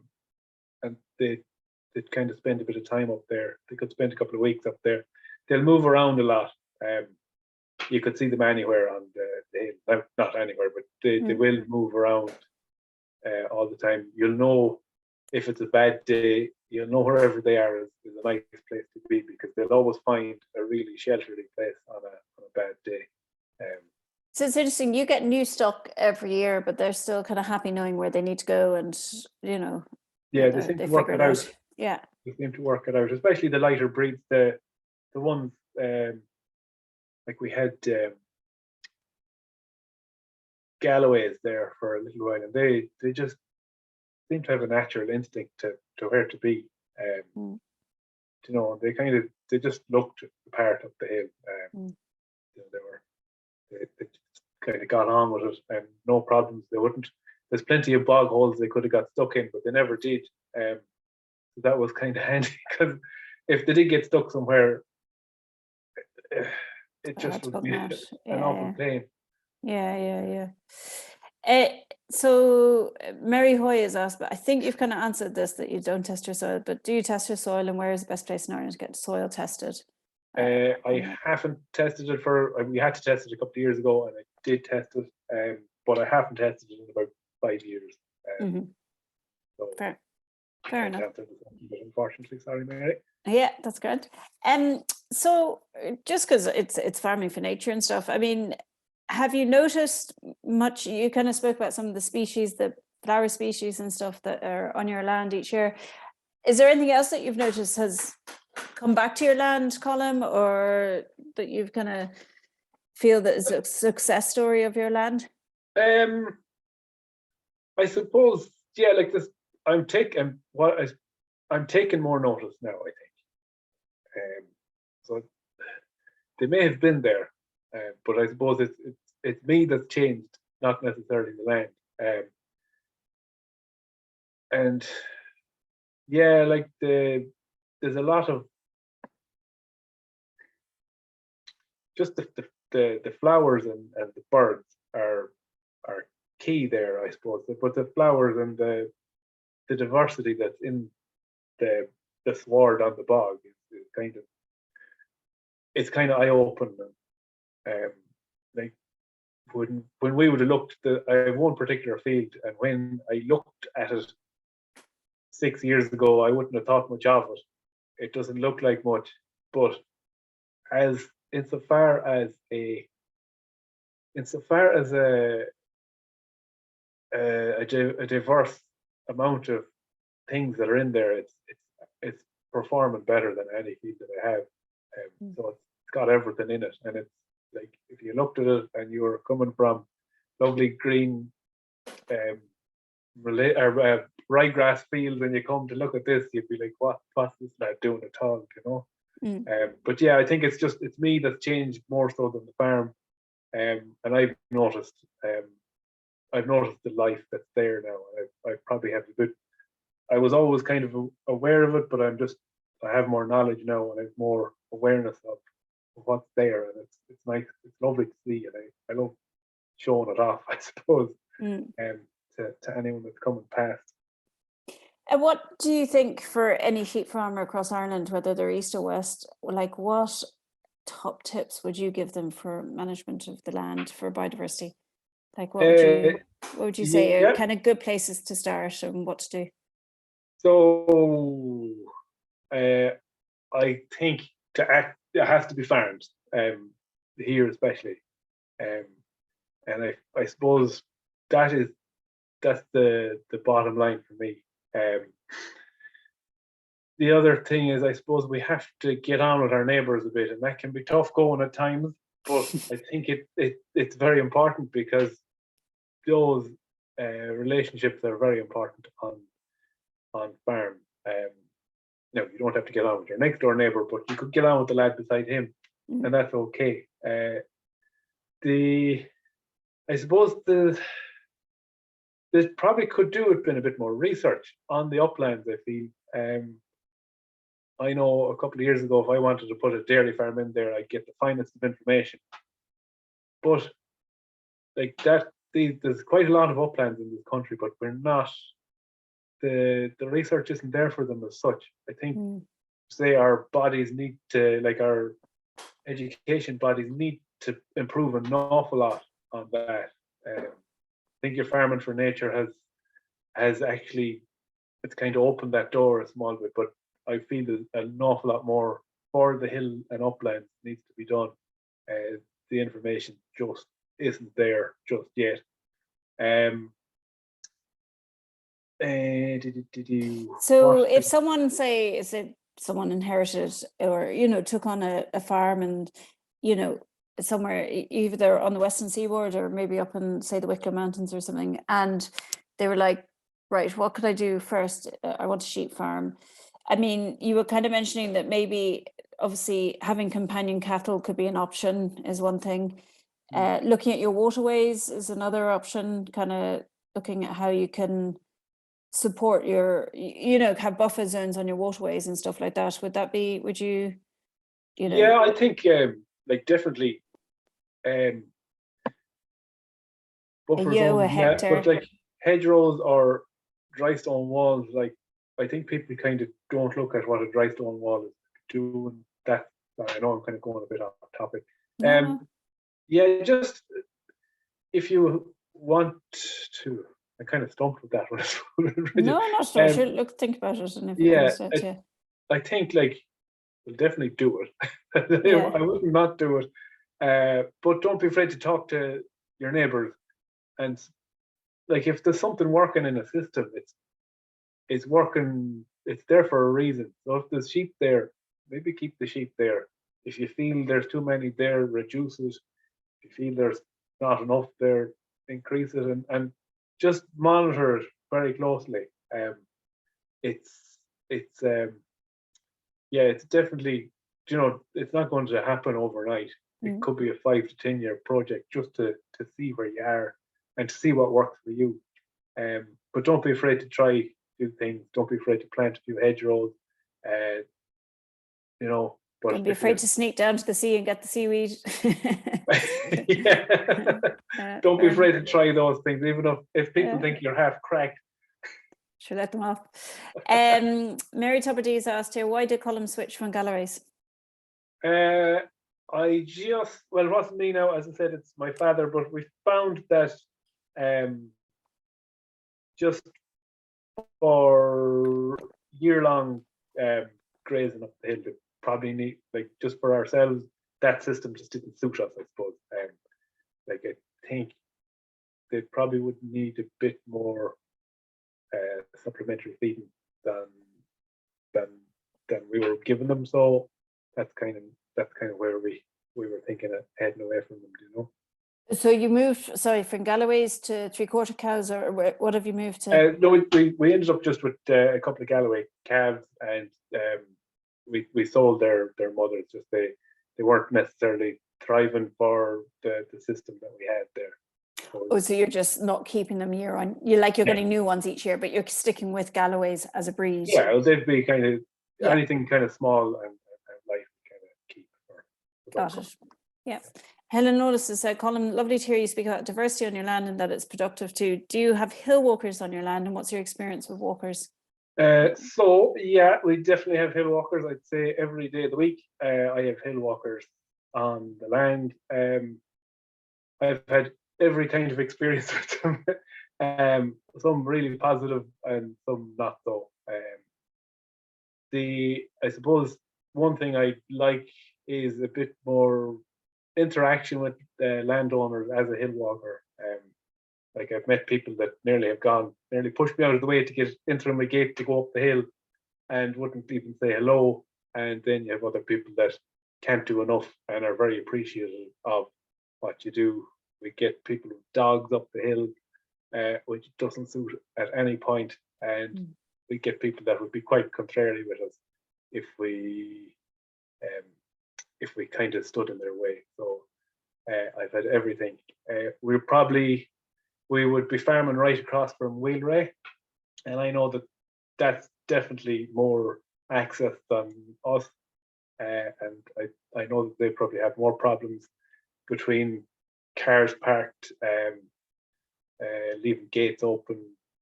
Speaker 2: they'd kind of spend a bit of time up there. They could spend a couple of weeks up there. They'll move around a lot. You could see them anywhere on the hill. Not anywhere, but they will move around all the time. You'll know if it's a bad day. You'll know wherever they are is a nice place to be, because they'll always find a really sheltered place on a bad day.
Speaker 1: So it's interesting. You get new stock every year, but they're still kind of happy knowing where they need to go, and
Speaker 2: yeah, they seem to work it out.
Speaker 1: Yeah,
Speaker 2: they seem to work it out, especially the lighter breeds. The ones like we had Galloways there for a little while, and they just seem to have a natural instinct to where to be. They just looked the part up the hill. They kind of got on with it, and no problems. They wouldn't. There's plenty of bog holes they could have got stuck in, but they never did. So that was kind of handy, because if they did get stuck somewhere, it just would be an awful pain.
Speaker 1: Yeah. So Mary Hoy has asked, but I think you've kind of answered this, that you don't test your soil, but do you test your soil, and where is the best place in Ireland to get soil tested?
Speaker 2: I haven't tested it we had to test it a couple of years ago, and I did test it, but I haven't tested it in about 5 years. So
Speaker 1: Fair enough.
Speaker 2: Unfortunately, sorry, Mary.
Speaker 1: Yeah, that's good. So just because it's farming for nature and stuff, I mean, have you noticed much? You kind of spoke about some of the species, the flower species and stuff that are on your land each year. Is there anything else that you've noticed has come back to your land, Colm, or that you've kind of feel that is a success story of your land?
Speaker 2: I suppose, yeah, like this. I'm taking more notice now, I think. So they may have been there, but I suppose it's me that's changed, not necessarily the land. And yeah, like there's a lot of just the flowers and the birds are key there, I suppose. But the flowers and the diversity that's in the sward on the bog is kind of eye opening. Like when we would have looked, I have one particular field, and when I looked at it 6 years ago, I wouldn't have thought much of it. It doesn't look like much, but insofar as a diverse amount of things that are in there, it's performing better than any field that I have. So it's got everything in it, and it's like if you looked at it and you were coming from lovely green ryegrass fields, and you come to look at this, you'd be like, what's this lad doing at all, But yeah, I think it's me that's changed more so than the farm, and I've noticed the life that's there now. I probably have a bit. I was always kind of aware of it, but I have more knowledge now, and I have more awareness of what's there, and it's nice. It's lovely to see, and I love showing it off, I suppose, to anyone that's coming past.
Speaker 1: And what do you think for any sheep farmer across Ireland, whether they're east or west, like what top tips would you give them for management of the land for biodiversity? Like what would you say are kind of good places to start and what to do?
Speaker 2: So I think it has to be farmed, here especially, and I suppose that's the bottom line for me. The other thing is, I suppose we have to get on with our neighbours a bit, and that can be tough going at times. But I think it's very important, because those relationships are very important on farm. Now, you don't have to get on with your next door neighbour, but you could get on with the lad beside him, and that's okay. I suppose there probably could do have been a bit more research on the uplands, I feel. I know a couple of years ago, if I wanted to put a dairy farm in there, I'd get the finest of information. But like that. There's quite a lot of uplands in this country, but we're not. The research isn't there for them as such. I think, say, our bodies need to, like our education bodies need to improve an awful lot on that. I think your Farming for Nature has actually, it's kind of opened that door a small bit, but I feel there's an awful lot more for the hill and uplands needs to be done. The information just isn't there just yet.
Speaker 1: So if someone, say, someone inherited or, you know, took on a farm and, you know, somewhere either on the Western Seaboard or maybe up in, say, the Wicklow Mountains or something, and they were like, right, what could I do first? I want a sheep farm. I mean, you were kind of mentioning that maybe obviously having companion cattle could be an option is one thing. Looking at your waterways is another option, kind of looking at how you can support your, you know, have buffer zones on your waterways and stuff like that. Would that be, would you, you know?
Speaker 2: Yeah, I think like definitely buffer zones,
Speaker 1: a hectare.
Speaker 2: but like hedgerows or dry stone walls, like I think people kind of don't look at what a dry stone wall is doing. That, I know I'm kind of going a bit off topic. Yeah, just if you want to, I kind of stumped with that one.
Speaker 1: No, not at all. Sure, look, think about it, and if it
Speaker 2: yeah,
Speaker 1: comes to
Speaker 2: I think like we'll definitely do it.
Speaker 1: Yeah.
Speaker 2: I wouldn't not do it, but don't be afraid to talk to your neighbours. And like if there's something working in a system, it's working. It's there for a reason. So if there's sheep there, maybe keep the sheep there. If you feel there's too many there, reduce it. If you feel there's not enough there, increase it, and just monitor it very closely. It's yeah, it's definitely, you know, it's not going to happen overnight. It could be a 5 to 10 year project just to see where you are and to see what works for you. But don't be afraid to try new things. Don't be afraid to plant a few hedgerows. You know, but
Speaker 1: don't be afraid to sneak down to the sea and get the seaweed.
Speaker 2: Yeah. Don't be afraid to try those things, even if people think you're half cracked.
Speaker 1: Sure, let them off. Mary Tuberdees asked here, why did Colm switch from Galleries?
Speaker 2: Well, it wasn't me now, as I said, it's my father, but we found that just for year-long grazing up the hill, we probably need, like, just for ourselves, that system just didn't suit us, I suppose. Like, I think they probably would need a bit more supplementary feeding than we were giving them. So that's kind of where we were thinking of heading away from them, you know.
Speaker 1: So you moved, sorry, from Galloways to 3/4 cows, or what have you moved to?
Speaker 2: No, we ended up just with a couple of Galloway calves, and we sold their mothers. Just they weren't necessarily thriving for the system that we had there.
Speaker 1: So you're just not keeping them year on. You're getting new ones each year, but you're sticking with Galloways as a breed.
Speaker 2: Yeah, well, they'd be kind of anything kind of small and life kind of keep.
Speaker 1: Got it. Yeah. Helen notices, Colm, lovely to hear you speak about diversity on your land and that it's productive too. Do you have hill walkers on your land, and what's your experience with walkers?
Speaker 2: So yeah, we definitely have hill walkers. I'd say every day of the week, I have hill walkers on the land. I've had every kind of experience with them. Some really positive and some not so. I suppose one thing I like is a bit more interaction with landowners as a hill walker. Like I've met people that nearly pushed me out of the way to get into my gate to go up the hill and wouldn't even say hello. And then you have other people that can't do enough and are very appreciative of what you do. We get people with dogs up the hill, which doesn't suit at any point. And we get people that would be quite contrary with us if we kind of stood in their way. So I've had everything. We would be farming right across from Wheelwray, and I know that that's definitely more access than us. And I know that they probably have more problems between cars parked, leaving gates open,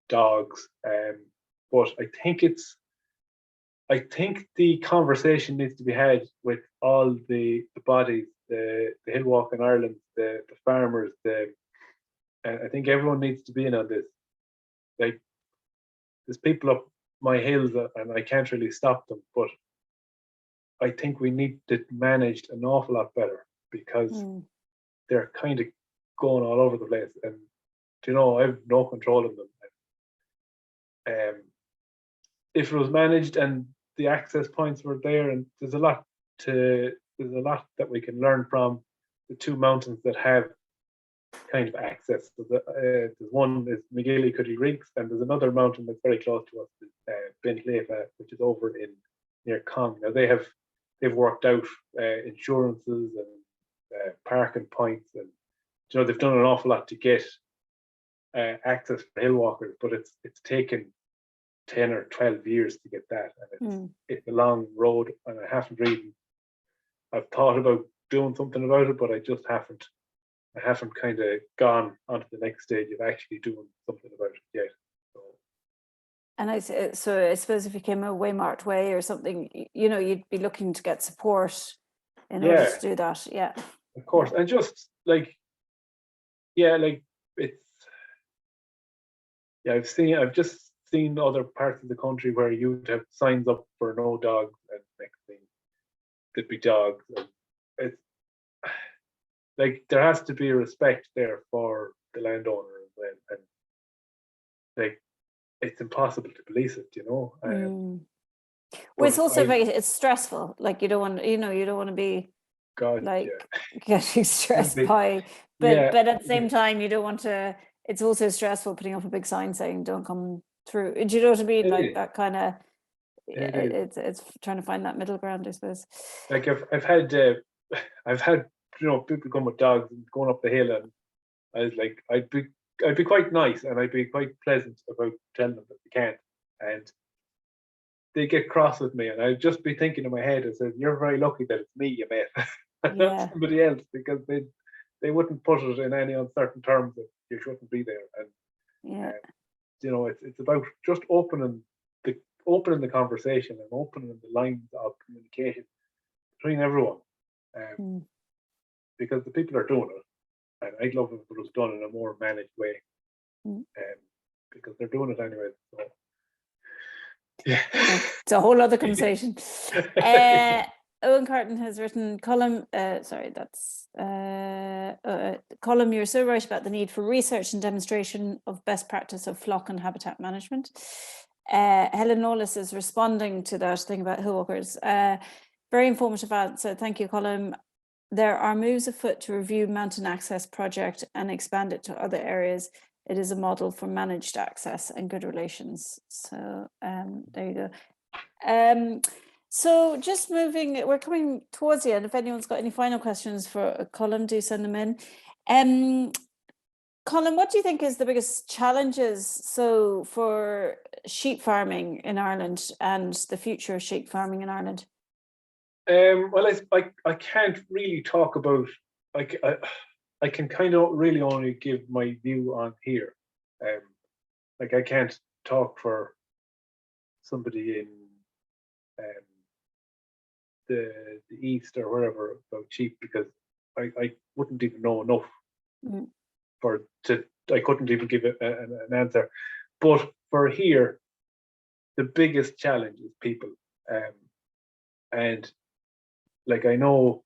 Speaker 2: dogs. But I think the conversation needs to be had with all the bodies, the hill walk in Ireland, the farmers, and I think everyone needs to be in on this. Like, there's people up my hills and I can't really stop them, but I think we need it managed an awful lot better, because they're kind of going all over the place, and I have no control of them. If it was managed and the access points were there, and there's a lot that we can learn from the two mountains that have kind of access. So there's one is McGillicuddy Riggs, and there's another mountain that's very close to us, Ben Clefa, which is over near Colm. Now they've worked out insurances and parking points, and they've done an awful lot to get access for hill walkers, but it's taken 10 or 12 years to get that, and it's a long road, and I've thought about doing something about it, but I haven't kind of gone on to the next stage of actually doing something about it yet.
Speaker 1: And I suppose if you came a Waymarked Way or something, you'd be looking to get support in order to do that. Yeah,
Speaker 2: of course. And just I've just seen other parts of the country where you'd have signs up for no dogs, and next thing there'd be dogs. And it's like, there has to be a respect there for the landowner, and like, it's impossible to police it,
Speaker 1: Well, it's also it's stressful. Like, you don't want to be getting stressed by, but at the same time, you don't want to. It's also stressful putting up a big sign saying "Don't come through." Do you know what I mean? Like, that kind of. It's trying to find that middle ground, I suppose.
Speaker 2: Like, I've had people come with dogs and going up the hill, and I was like, I'd be quite nice, and I'd be quite pleasant about telling them that they can't, and they get cross with me, and I'd just be thinking in my head, I said, "You're very lucky that it's me you met, and not somebody else, because they wouldn't put it in any uncertain terms that you shouldn't be there." And it's about just opening the conversation and opening the lines of communication between everyone, because the people are doing it, and I'd love if it was done in a more managed way, because they're doing it anyway. So, yeah,
Speaker 1: it's a whole other conversation. Owen Carton has written, Colm, Colm, you're so right about the need for research and demonstration of best practice of flock and habitat management. Helen Knowles is responding to that thing about hill walkers. Very informative answer. Thank you, Colm. There are moves afoot to review mountain access project and expand it to other areas. It is a model for managed access and good relations. So there you go. So just moving, we're coming towards the end. If anyone's got any final questions for Colm, do send them in. Colm, what do you think is the biggest challenges for sheep farming in Ireland and the future of sheep farming in Ireland?
Speaker 2: Well, I can't really talk about, I can kind of really only give my view on here. I can't talk for somebody in the east or wherever about sheep, because I wouldn't even know enough I couldn't even give an answer. But for here, the biggest challenge is people, and like, I know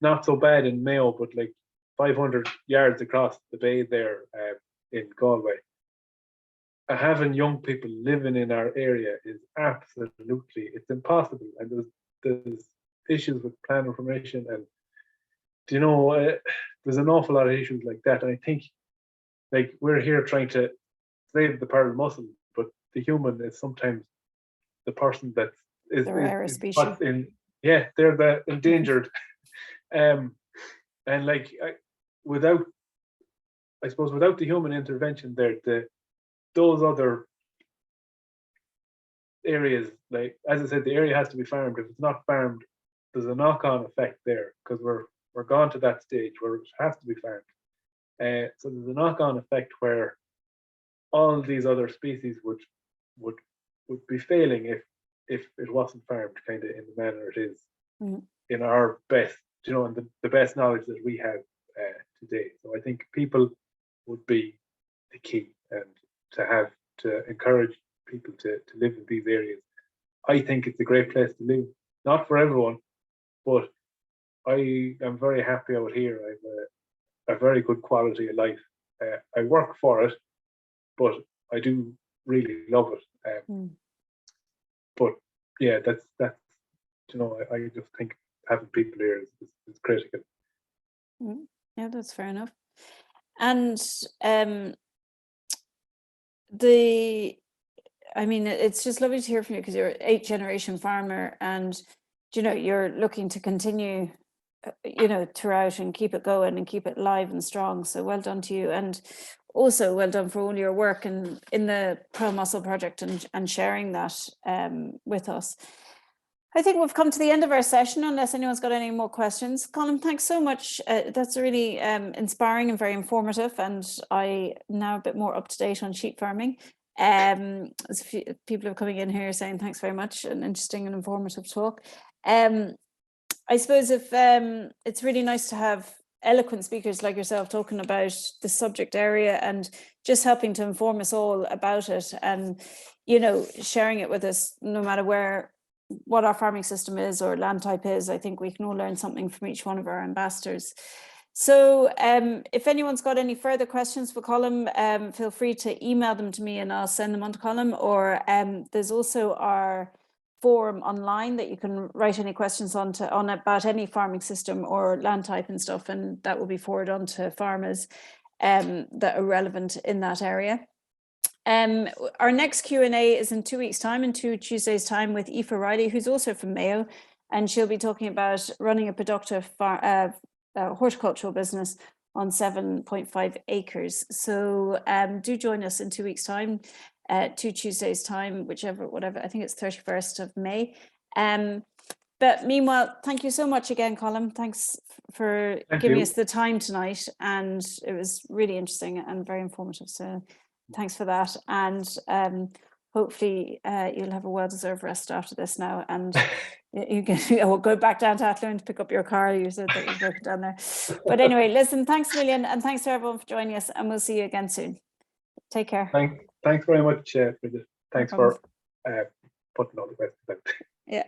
Speaker 2: not so bad in Mayo, but like 500 yards across the bay there in Galway, having young people living in our area is absolutely, it's impossible. And there's issues with plan information, and there's an awful lot of issues like that. And I think, like, we're here trying to save the pearl mussel, but the human is sometimes the person that is
Speaker 1: the rare species.
Speaker 2: They're the endangered. And like, without the human intervention there, those other areas, like, as I said, the area has to be farmed. If it's not farmed, there's a knock-on effect there, because we're gone to that stage where it has to be farmed. So there's a knock-on effect where all these other species would be failing if it wasn't farmed kind of in the manner it is in our best, and the best knowledge that we have today. So I think people would be the key, and to encourage people to live in these areas. I think it's a great place to live, not for everyone, but I am very happy out here. I have a very good quality of life. I work for it, but I do really love it. But yeah, that's I just think having people here is critical.
Speaker 1: Yeah, that's fair enough. And it's just lovely to hear from you, because you're an 8th generation farmer, and you're looking to continue throughout and keep it going and keep it live and strong. So well done to you, and also well done for all your work in the Pearl Mussel project and sharing that with us. I think we've come to the end of our session, unless anyone's got any more questions. Colm, thanks so much. That's really inspiring and very informative, and I now a bit more up to date on sheep farming. As people are coming in here saying thanks very much, an interesting and informative talk. I suppose if it's really nice to have eloquent speakers like yourself talking about the subject area and just helping to inform us all about it, and sharing it with us, no matter what our farming system is or land type is. I think we can all learn something from each one of our ambassadors. So if anyone's got any further questions for Colm, feel free to email them to me and I'll send them on to Colm, or there's also our forum online that you can write any questions on about any farming system or land type and stuff, and that will be forwarded on to farmers that are relevant in that area. Our next Q&A is in 2 weeks' time, in 2 Tuesdays' time, with Aoife Riley, who's also from Mayo, and she'll be talking about running a productive horticultural business on 7.5 acres. So do join us in 2 weeks' time, 2 Tuesdays' time, whatever, I think it's 31st of May. But meanwhile, thank you so much again, Colm. Thanks for giving us the time tonight, and it was really interesting and very informative. So thanks for that, and hopefully you'll have a well-deserved rest after this now, and you can go back down to Athlone to pick up your car. You said that was broken down there. But anyway, listen, thanks a million, and thanks to everyone for joining us, and we'll see you again soon. Take care.
Speaker 2: Thanks very much, Bridget. Thanks for putting all the questions out.
Speaker 1: Yeah.